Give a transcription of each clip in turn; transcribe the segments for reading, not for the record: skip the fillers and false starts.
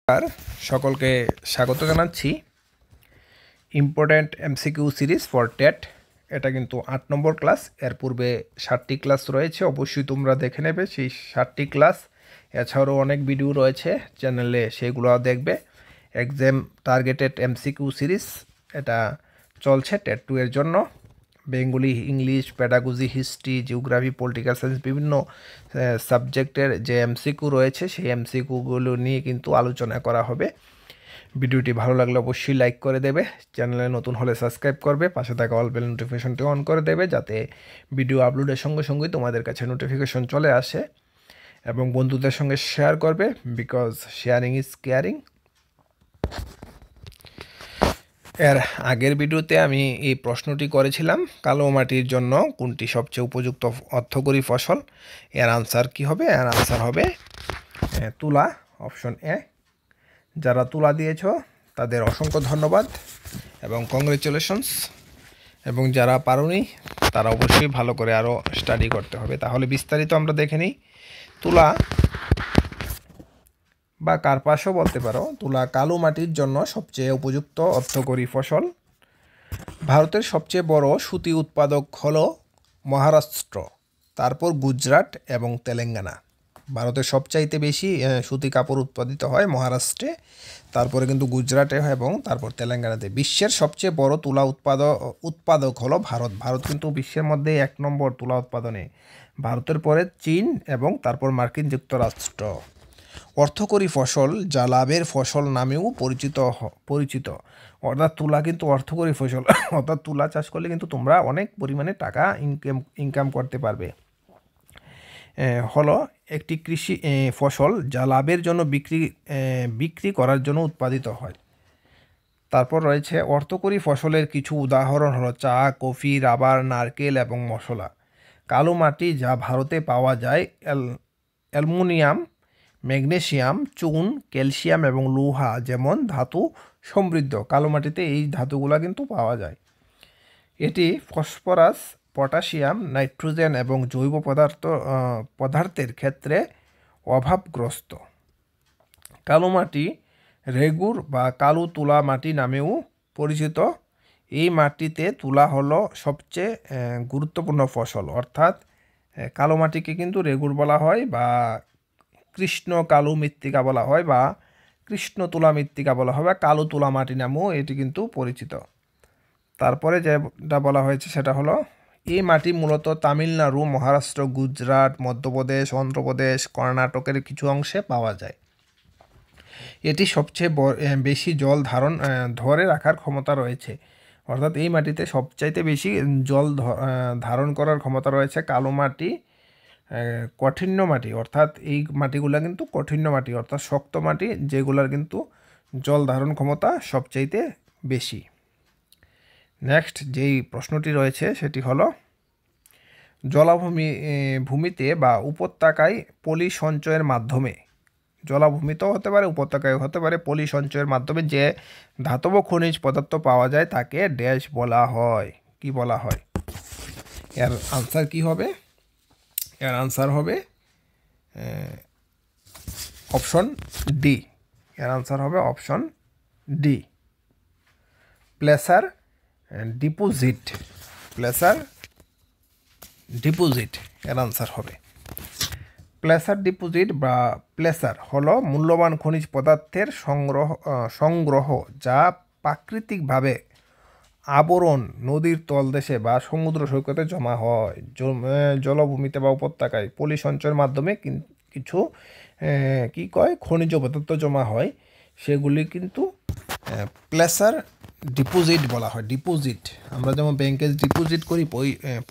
আর সকলকে স্বাগত জানাচ্ছি important MCQ series for TET. এটা কিন্তু 8 নম্বর ক্লাস। এর পূর্বে 7টি ক্লাস রয়েছে, অবশ্যই তোমরা দেখে নেবে সেই 7টি ক্লাস। এছাড়াও অনেক ভিডিও রয়েছে চ্যানেলে, সেগুলো দেখবে। এক্সাম টার্গেটেড এমসিকিউ সিরিজ এটা চলছে টেট 2 এর জন্য। Bengali, English, pedagogy, history, geography, political science বিভিন্ন সাবজেক্টের যে এমসিকিউ রয়েছে সেই এমসিকিউগুলো নিয়ে কিন্তু আলোচনা করা হবে। ভিডিওটি ভালো লাগলে অবশ্যই লাইক করে দেবে, চ্যানেলে নতুন হলে সাবস্ক্রাইব করবে, পাশে থাকা অল বেল নোটিফিকেশনটি অন করে দেবে যাতে ভিডিও আপলোডের সঙ্গে সঙ্গেই তোমাদের কাছে নোটিফিকেশন চলে আসে, এবং বন্ধুদের সঙ্গে শেয়ার করবে, বিকজ শেয়ারিং ইজ কেয়ারিং। এর আগের ভিডিওতে আমি এই প্রশ্নটি করেছিলাম, কালো মাটির জন্য কোনটি সবচেয়ে উপযুক্ত অর্থকরী ফসল। এর আনসার কি হবে? এর আনসার হবে তুলা, অপশন এ। যারা তুলা দিয়েছ তাদের অসংখ্য ধন্যবাদ এবং কংগ্রেচুলেশনস, এবং যারা পারোনি তারা অবশ্যই ভালো করে আরও স্টাডি করতে হবে। তাহলে বিস্তারিত আমরা দেখে নিই। তুলা বা কার্পাসও বলতে পারো, তুলা কালো মাটির জন্য সবচেয়ে উপযুক্ত অর্থকরী ফসল। ভারতের সবচেয়ে বড় সুতি উৎপাদক হলো মহারাষ্ট্র, তারপর গুজরাট এবং তেলেঙ্গানা। ভারতের সবচাইতে বেশি সুতি কাপড় উৎপাদিত হয় মহারাষ্ট্রে, তারপরে কিন্তু গুজরাটে এবং তারপর তেলেঙ্গানাতে। বিশ্বের সবচেয়ে বড় তুলা উৎপাদক হলো ভারত। ভারত কিন্তু বিশ্বের মধ্যে 1 নম্বর তুলা উৎপাদনে, ভারতের পরে চীন এবং তারপর মার্কিন যুক্তরাষ্ট্র। অর্থকরী ফসল যা লাভের ফসল নামেও পরিচিত। অর্থাৎ তুলা কিন্তু অর্থকরী ফসল, অর্থাৎ তুলা চাষ করলে কিন্তু তোমরা অনেক পরিমাণে টাকা ইনকাম করতে পারবে। হলো একটি কৃষি ফসল যা লাভের জন্য বিক্রি করার জন্য উৎপাদিত হয়। তারপর রয়েছে অর্থকরী ফসলের কিছু উদাহরণ হলো চা, কফি, রাবার, নারকেল এবং মশলা। কালো মাটি যা ভারতে পাওয়া যায় অ্যালুমিনিয়াম, ম্যাগনেসিয়াম, চুন, ক্যালসিয়াম এবং লোহা যেমন ধাতু সমৃদ্ধ। কালো মাটিতে এই ধাতুগুলা কিন্তু পাওয়া যায়। এটি ফসফরাস, পটাশিয়াম, নাইট্রোজেন এবং জৈব পদার্থের ক্ষেত্রে অভাবগ্রস্ত। কালো মাটি রেগুর বা কালো তুলা মাটি নামেও পরিচিত। এই মাটিতে তুলা হলো সবচেয়ে গুরুত্বপূর্ণ ফসল। অর্থাৎ কালো মাটিকে কিন্তু রেগুর বলা হয়, বা কৃষ্ণ কালো মৃত্তিকা বলা হয়, বা কৃষ্ণ তুলা মৃত্তিকা বলা হয়, বা কালো তুলা মাটি নামেও এটি কিন্তু পরিচিত। তারপরে যেটা বলা হয়েছে সেটা হলো এই মাটি মূলত তামিলনাড়ু, মহারাষ্ট্র, গুজরাট, মধ্যপ্রদেশ, অন্ধ্রপ্রদেশ, কর্ণাটকের কিছু অংশে পাওয়া যায়। এটি সবচেয়ে বেশি জল ধরে রাখার ক্ষমতা রয়েছে। অর্থাৎ এই মাটিতে সবচাইতে বেশি জল ধারণ করার ক্ষমতা রয়েছে। কালো মাটি কঠিন্য মাটি, অর্থাৎ এই মাটিগুলা কিন্তু কঠিন্য মাটি, অর্থাৎ শক্ত মাটি, যেগুলার কিন্তু জল ধারণ ক্ষমতা সবচাইতে বেশি। নেক্সট যেই প্রশ্নটি রয়েছে সেটি হলো ভূমিতে বা উপত্যকায় পলি সঞ্চয়ের মাধ্যমে, জলাভূমিতেও হতে পারে, উপত্যকায় হতে পারে, পলি সঞ্চয়ের মাধ্যমে যে ধাতব খনিজ পদার্থ পাওয়া যায় তাকে ড্যাশ বলা হয়। কি বলা হয়? এর আনসার কি হবে? এর আনসার হবে অপশন ডি। এর আনসার হবে option D, placer deposit. Placer deposit এর আনসার হবে। প্লেসার ডিপোজিট বা প্লেসার হলো মূল্যবান খনিজ পদার্থের সংগ্রহ যা প্রাকৃতিকভাবে আবরণ নদীর তলদেশে বা সমুদ্র সৈকতে জমা হয়। জলভূমিতে বা উপত্যকায় পলি সঞ্চয়ের মাধ্যমে কিছু খনিজ পদার্থ জমা হয়, সেগুলি কিন্তু প্লেসার ডিপোজিট বলা হয়। ডিপোজিট আমরা যেমন ব্যাংকে ডিপোজিট করি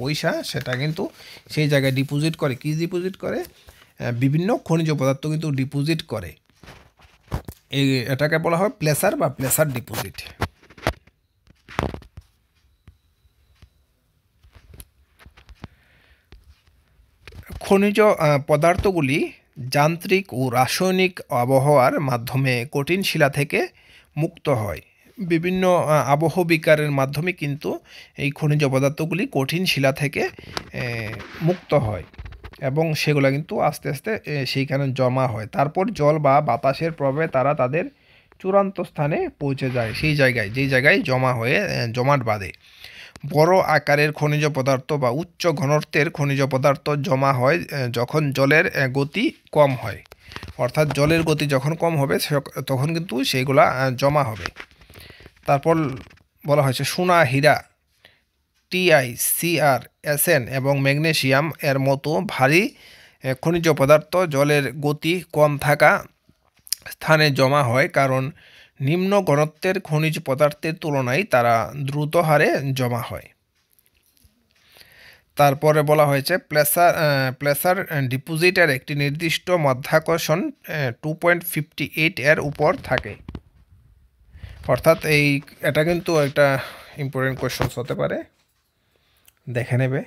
পয়সা, সেটা কিন্তু সেই জায়গায় ডিপোজিট করে। কি ডিপোজিট করে? বিভিন্ন খনিজ পদার্থ কিন্তু ডিপোজিট করে। এটাকে বলা হয় প্লেসার বা প্লেসার ডিপোজিট। খনিজ পদার্থগুলি যান্ত্রিক ও রাসায়নিক আবহাওয়ার মাধ্যমে কঠিন শিলা থেকে মুক্ত হয়। বিভিন্ন আবহবিকারের মাধ্যমে কিন্তু এই খনিজ পদার্থগুলি কঠিন শিলা থেকে মুক্ত হয়। এবং সেগুলো কিন্তু আস্তে আস্তে সেইখানে জমা হয়। তারপর জল বা বাতাসের প্রভাবে তারা তাদের চূড়ান্ত স্থানে পৌঁছে যায়, সেই জায়গায় যেই জায়গায় জমা হয়ে জমাট বাঁধে। বড় আকারের খনিজ পদার্থ বা উচ্চ ঘনত্বের খনিজ পদার্থ জমা হয় যখন জলের গতি কম হয়। অর্থাৎ জলের গতি যখন কম হবে তখন কিন্তু সেইগুলা জমা হবে। তারপর বলা হয়েছে সোনা, হীরা, টিআই, সিআর, এসএন এবং ম্যাগনেসিয়াম এর মতো ভারী খনিজ পদার্থ জলের গতি কম থাকা স্থানে জমা হয়, কারণ নিম্ন ঘনত্বের খনিজ পদার্থের তুলনায় তারা দ্রুত হারে জমা হয়। তারপরে বলা হয়েছে প্লেসার ডিপোজিটের একটি নির্দিষ্ট মাধ্যাকর্ষণ 2.58 এর উপর থাকে। অর্থাৎ এটা কিন্তু একটা ইম্পর্টেন্ট কোয়েশ্চন হতে পারে, দেখে নেবে।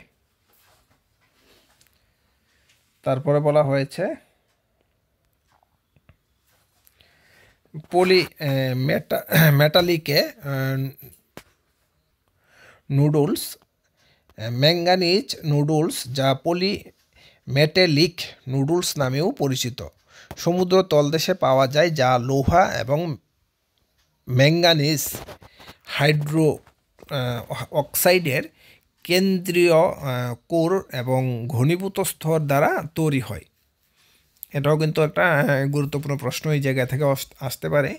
তারপরে বলা হয়েছে মেটালিকে নুডলস, ম্যাঙ্গানিজ নুডলস যা মেটালিক নুডলস নামেও পরিচিত, সমুদ্র তলদেশে পাওয়া যায়, যা লোহা এবং ম্যাঙ্গানিজ হাইড্রো অক্সাইডের কেন্দ্রীয় কোর এবং ঘনীভূত স্তর দ্বারা তৈরি হয়। এটাও কিন্তু একটা গুরুত্বপূর্ণ প্রশ্ন এই জায়গা থেকে আসতে পারে,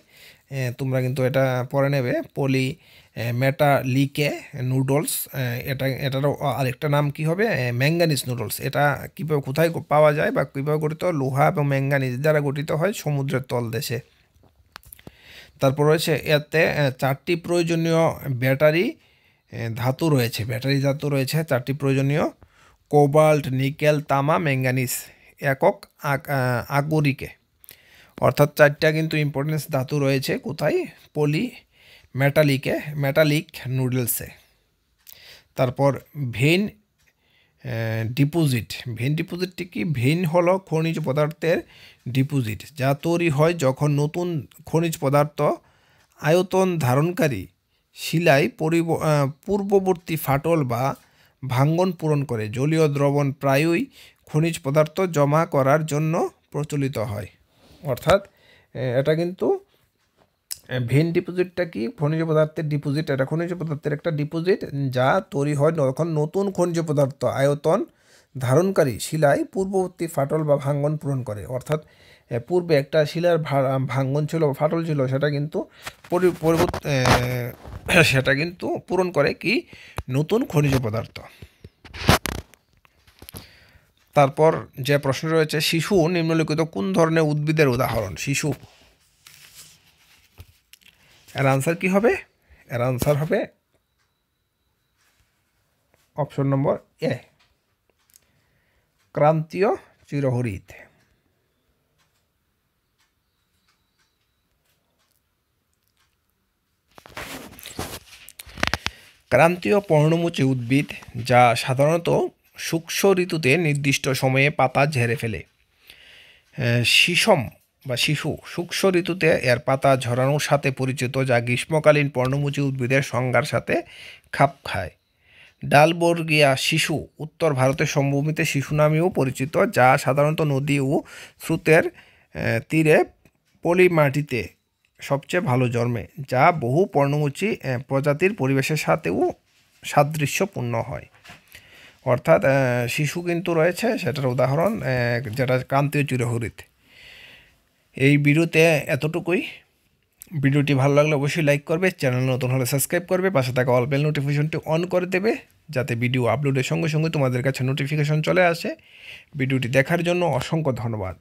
তোমরা কিন্তু এটা পড়ে নেবে। মেটালিকে নুডলস, এটারও আরেকটা নাম কি হবে, ম্যাঙ্গানিজ নুডলস। এটা কীভাবে, কোথায় পাওয়া যায় বা কীভাবে গঠিত? লোহা এবং ম্যাঙ্গানিজ দ্বারা গঠিত হয় সমুদ্রের তলদেশে। তারপর রয়েছে এতে 4টি প্রয়োজনীয় ব্যাটারি ধাতু রয়েছে। 4টি প্রয়োজনীয়: কোবাল্ট, নিকেল, তামা, ম্যাঙ্গানিজ একক আগরিকে। অর্থাৎ 4টা কিন্তু ইম্পর্টেন্স ধাতু রয়েছে কোথায়? মেটালিক নুডলসে। তারপর ভেইন ডিপোজিটটি কি? ভেইন হলো খনিজ পদার্থের ডিপোজিট, যা তৈরি হয় যখন নতুন খনিজ পদার্থ আয়তন ধারণকারী শিলায় পূর্ববর্তী ফাটল বা ভাঙ্গন পূরণ করে। জলীয় দ্রবণ প্রায়ই খনিজ পদার্থ জমা করার জন্য প্রচলিত হয়। অর্থাৎ এটা কিন্তু ভেইন ডিপোজিটটা কি? খনিজ পদার্থের ডিপোজিট। এটা খনিজ পদার্থের একটা ডিপোজিট যা তৈরি হয় যখন নতুন খনিজ পদার্থ আয়তন ধারণকারী শিলায় পূর্ববর্তী ফাটল বা ভাঙ্গন পূরণ করে। অর্থাৎ পূর্বে একটা শিলার ভাঙ্গন ছিল, ফাটল ছিল, সেটা কিন্তু পূরণ করে কি? নতুন খনিজ পদার্থ। তারপর যে প্রশ্ন রয়েছে, শিশু নিম্নলিখিত কোন ধরনের উদ্ভিদের উদাহরণ? শিশু, এর আনসার কি হবে? এর আনসার হবে অপশন নম্বর এ, ক্রান্তীয় চিরহরিৎ। ক্রান্তীয় পর্ণমোচী উদ্ভিদ, যা সাধারণত শুষ্ক ঋতুতে নির্দিষ্ট সময়ে পাতা ঝেড়ে ফেলে। শিশু শুষ্ক ঋতুতে এর পাতা ঝরানোর সাথে পরিচিত, যা গ্রীষ্মকালীন পর্ণমোচী উদ্ভিদের সংজ্ঞার সাথে খাপ খায়। ডালবর্গিয়া শিশু উত্তর ভারতের সমভূমিতে শিশু নামেও পরিচিত, যা সাধারণত নদী ও স্রোতের তীরে পলি মাটিতে সবচেয়ে ভালো জন্মে, যা বহু পর্ণমোচী প্রজাতির পরিবেশের সাথেও সাদৃশ্যপূর্ণ হয়। অর্থাৎ শিশু কিন্তু রয়েছে, সেটার উদাহরণ যেটা ক্রান্তীয় চিরহরিৎ। এই ভিডিওতে এতটুকুই। ভিডিওটি ভালো লাগলে অবশ্যই লাইক করবে, চ্যানেল নতুন হলে সাবস্ক্রাইব করবে, পাশে থাকা অল বেল নোটিফিকেশনটি অন করে দেবে, যাতে ভিডিও আপলোডের সঙ্গে সঙ্গে তোমাদের কাছে নোটিফিকেশন চলে আসে। ভিডিওটি দেখার জন্য অসংখ্য ধন্যবাদ।